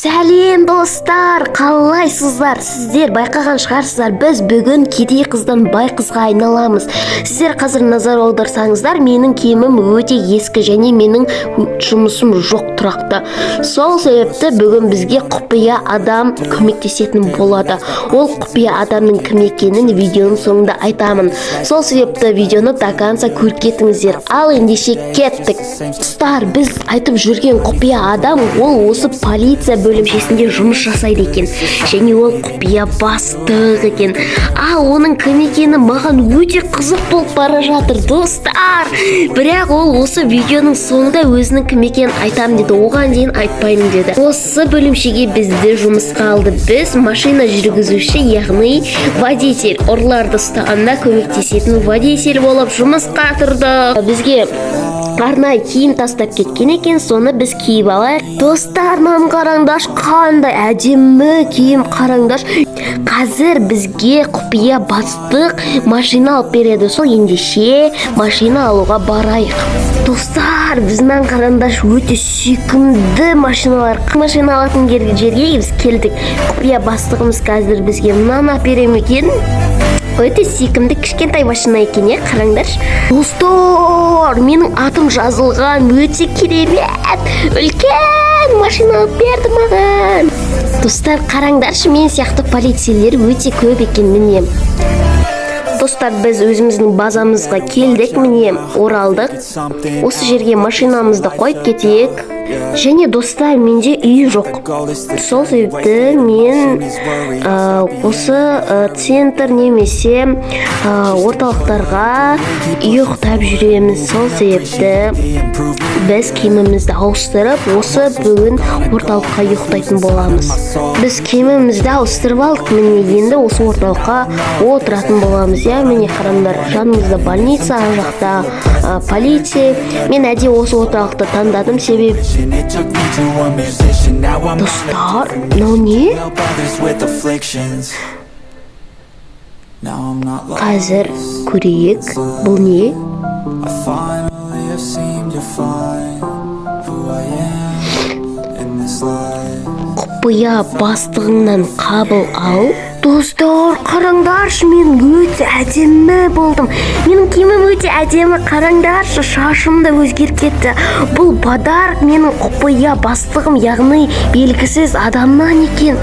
Сәлем достар, қалайсыздар? Сіздер байқаған шығарсыздар, біз бүгін кедей қыздан бай қызға айналамыз. Сіздер қазір назар аударсаңыздар, менің киімім өте ескі және менің жұмысым жоқ тұрақты. Сол себепті бүгін бізге құпия адам көмектесетін болады. Ол құпия адамның кім екенін видеоның соңында айтамын. Сол себепті видеоны до конца көріп кетіңіздер. Ал ендеше кеттік. Достар, біз айтып жүрген құпия адам ол осы полиция бөлімшесінде жұмыс жасайды екен, және ол құпия бастық екен. Ал оның кім екені маған өте қызық болып бара жатыр, достар. Бірақ ол осы видеоның соңында өзінің кім екенін айтам деді, оған дейін айтпаймын деді. Осы бөлімшеге бізді жұмысқа алды. Біз машина жүргізуші, яғни водитель, ұрларды ұстағанда көмектесетін водитель болып жұмысқа тұрды. Бізге арнайы киім тастап кеткен екен, соны біз киіп алайық. Достар, мынаны қараңдар, қандай әдемі киім, қараңдар. Қазір бізге құпия бастық машина алып береді. Сол ендеше машина алуға барайық. Достар, біздің қараңдар, өте сүйкімді машиналар. Машина алатын жерге біз келдік. Құпия бастығымыз қазір бізге мынаны берем екен. Өте сүйкімді кішкентай машина екен, қараңдар. Достар, менің атым жазылған, өте керемет, үлкен машина алып берді маған. Достар, қараңдаршы, мен сияқты полицейлер өте көп екен, міне. Достар, біз өзіміздің базамызға келдік, міне, оралдық. Осы жерге машинамызды қойып кетейік. Және достар, менде үй жоқ. Сол себепті мен осы центр немесе орталықтарға ұйықтап жүреміз. Сол себепті біз киімімізді ауыстырып, осы бүгін орталыққа ұйықтайтын боламыз. Біз киімімізді ауыстырып алдық, міне енді осы орталыққа отыратын боламыз. Міне қараңдар, жанымызда больница, жақта полиция. Мен әдейі осы орталықты таңдадым, себебі достар, мынау не? Қазір көрейік, бұл не? Құпия бастығыңнан қабыл ал. Достар, қараңдаршы, мен өте әдемі болдым. Менің киімім өте әдемі, қараңдаршы, шашым да өзгеріп кетті. Бұл подарок менің құпия бастығым, яғни белгісіз адамнан екен.